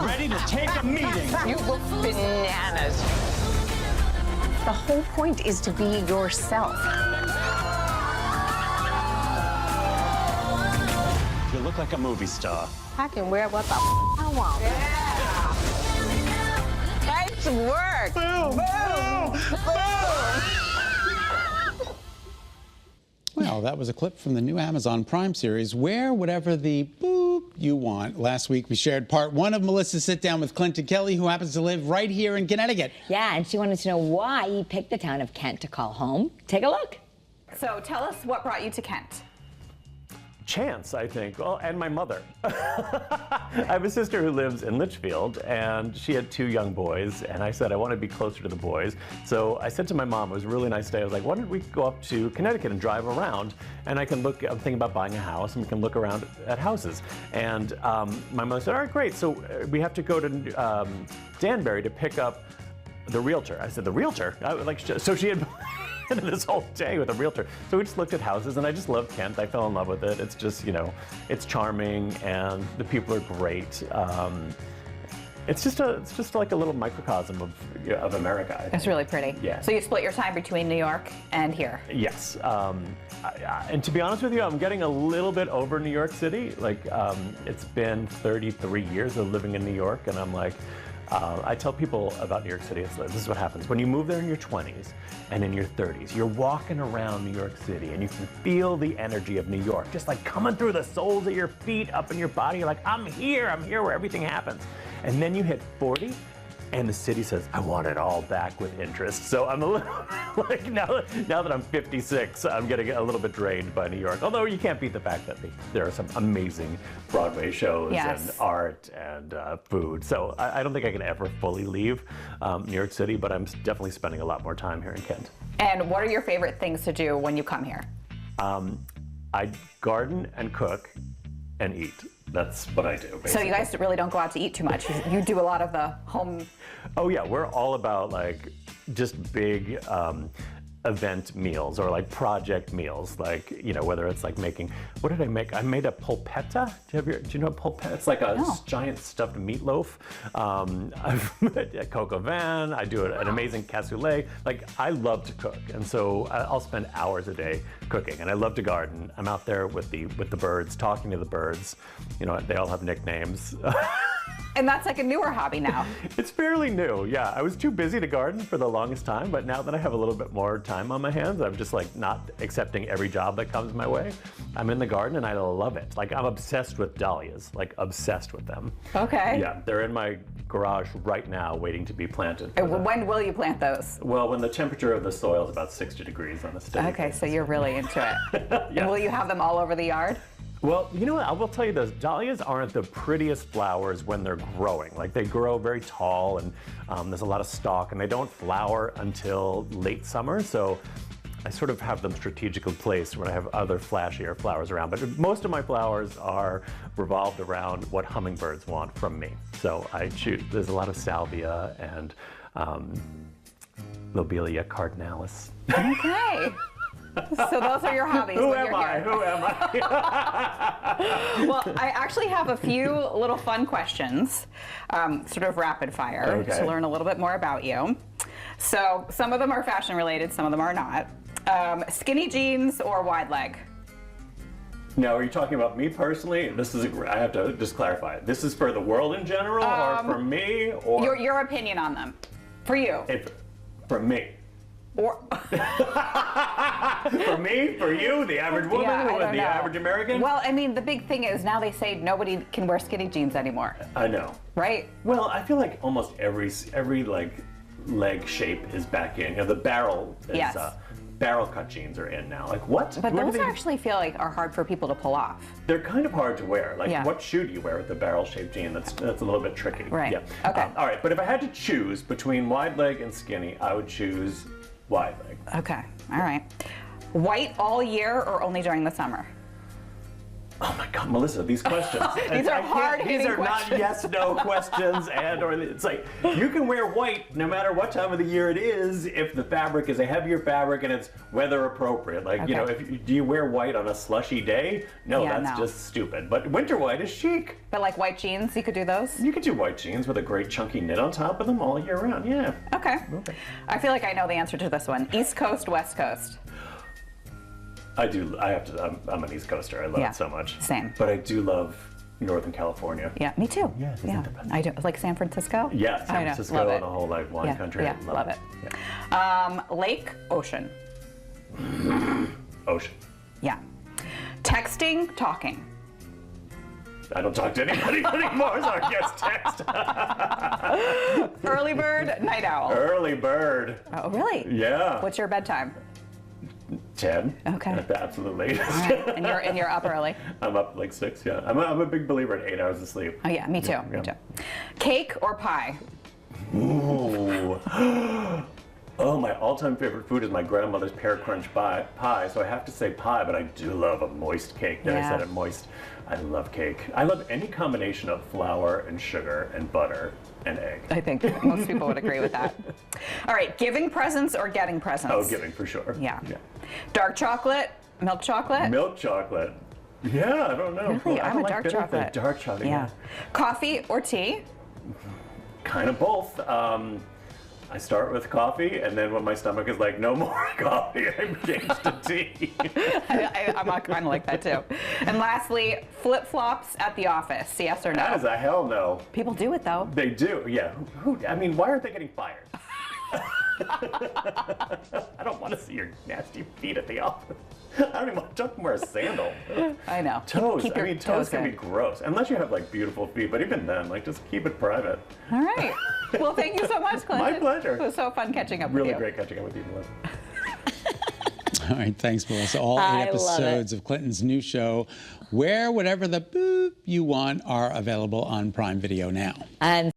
ready to take a meeting. You look bananas. The whole point is to be yourself. You look like a movie star. I can wear what the I want. Yeah. Nice work. Boom! Boom. Boom. Well, that was a clip from the new Amazon Prime series, Wear Whatever the Boop You Want. Last week, we shared part one of Melissa's sit-down with Clinton Kelly, who happens to live right here in Connecticut. Yeah, and she wanted to know why he picked the town of Kent to call home. Take a look. So tell us what brought you to Kent. Chance, I think. Well, and my mother. I have a sister who lives in Litchfield, and she had 2 young boys, and I said I want to be closer to the boys. So I said to my mom, it was a really nice day, I was like, why don't we go up to Connecticut and drive around, and I can look, I'm thinking about buying a house, and we can look around at houses. And my mother said, all right, great, so we have to go to Danbury to pick up the realtor. I said, the realtor? So she had this whole day with a realtor. So we just looked at houses, and I just love Kent. I fell in love with it. It's just, you know, it's charming, and the people are great. It's just like a little microcosm of America, I think. It's really pretty. Yeah. So you split your time between New York and here. Yes. And to be honest with you, I'm getting a little bit over New York City. Like, it's been 33 years of living in New York, and I'm like, I tell people about New York City, this is what happens. When you move there in your 20s and in your 30s, you're walking around New York City and you can feel the energy of New York, just like coming through the soles of your feet, up in your body. You're like, I'm here where everything happens. And then you hit 40 and the city says, I want it all back with interest. So I'm a little, like, now that I'm 56, I'm getting a little bit drained by New York. Although you can't beat the fact that there are some amazing Broadway shows and art and food. So I don't think I can ever fully leave New York City, but I'm definitely spending a lot more time here in Kent. And what are your favorite things to do when you come here? I garden and cook and eat. That's what I do, basically. So you guys really don't go out to eat too much. You do a lot of the home. Oh yeah, we're all about like just big event meals or like project meals. Like, you know, whether it's like making, what did I make? I made a polpetta. Do you know what polpetta? It's like a giant stuffed meatloaf. I've made a coq au vin. I do an amazing cassoulet. Like, I love to cook, and so I'll spend hours a day cooking. And I love to garden. I'm out there with the birds, talking to the birds. You know, they all have nicknames. And that's like a newer hobby now. It's fairly new, yeah. I was too busy to garden for the longest time, but now that I have a little bit more time on my hands, I'm just like not accepting every job that comes my way. I'm in the garden and I love it. Like, I'm obsessed with dahlias, like obsessed with them. Okay. Yeah, they're in my garage right now waiting to be planted. When will you plant those? Well, when the temperature of the soil is about 60 degrees on a steady Okay, basis. so you're really into it. Yeah. And will you have them all over the yard? Well, you know what, I will tell you this, dahlias aren't the prettiest flowers when they're growing. Like, they grow very tall and there's a lot of stalk, and they don't flower until late summer, so I sort of have them strategically placed when I have other flashier flowers around. But most of my flowers are revolved around what hummingbirds want from me. So I choose, there's a lot of salvia and Lobelia cardinalis. Okay. So those are your hobbies. Who am I? Well, I actually have a few little fun questions, sort of rapid fire, to learn a little bit more about you. So some of them are fashion related, some of them are not. Skinny jeans or wide leg? Now, are you talking about me personally? This is, I have to just clarify. This is for the world in general, or for me, or your opinion on them, for you? For me. Or for me, for you, the average woman, the average American? Well, I mean, the big thing is now they say nobody can wear skinny jeans anymore. I know. Right? Well, I feel like almost every like leg shape is back in. You know, the barrel is, barrel cut jeans are in now. Like, what? But those actually feel like are hard for people to pull off. They're kind of hard to wear. Like, what shoe do you wear with the barrel shaped jean? That's a little bit tricky. Right. Yeah. Okay. All right, but if I had to choose between wide leg and skinny, I would choose wide leg. Okay, all right. White all year or only during the summer? Oh my God, Melissa, these questions. These are hard-hitting These are questions. not yes/no questions, or it's like you can wear white no matter what time of the year it is if the fabric is a heavier fabric and it's weather appropriate. Like you know, do you wear white on a slushy day? No, Yeah, that's no. just stupid. But winter white is chic. But like white jeans, you could do those? You could do white jeans with a great chunky knit on top of them all year round. Yeah. Okay. I feel like I know the answer to this one. East Coast, West Coast. I do. I have to. I'm an East Coaster. I love it so much. Same. But I do love Northern California. Yeah, me too. Yeah, isn't it the best? I do. Like San Francisco? Yeah, San I know, Francisco love and it. the whole like wine country. Yeah, I love it. Yeah. Lake, ocean. Ocean. Yeah. Texting, talking. I don't talk to anybody anymore, so I guess text. Early bird, night owl. Early bird. Oh, really? Yeah. What's your bedtime? 10. Okay. At the absolute latest. All right. And you're up early. I'm up like 6, yeah. I'm a big believer in 8 hours of sleep. Oh yeah, me too. Yeah. Me too. Cake or pie? Ooh. Oh, my all-time favorite food is my grandmother's pear crunch pie, so I have to say pie, but I do love a moist cake. There, I said it, moist. I love cake. I love any combination of flour and sugar and butter and egg. I think most people would agree with that. All right, giving presents or getting presents? Oh, giving for sure. Yeah. Dark chocolate, milk chocolate? Milk chocolate. Yeah, I don't know. Really? I I'm don't a like dark bitter thing. chocolate. Dark chocolate, Yeah. Coffee or tea? Kind of both. I start with coffee, and then when my stomach is like, no more coffee, I change to tea. I'm kind of like that too. And lastly, flip-flops at the office, yes or no? That is a hell no. People do it though. They do, yeah. I mean, why aren't they getting fired? I don't want to see your nasty feet at the office. I don't even want to wear a sandal. I know. Toes. Keep your toes can in. be gross. Unless you have like beautiful feet, but even then, like just keep it private. All right. Well, thank you so much, Clinton. My pleasure. It was so fun catching up with you. Really great catching up with you, Melissa. All right, thanks, Melissa. All I 8 love it. episodes of Clinton's new show, Where Whatever the Boop You Want, are available on Prime Video now. And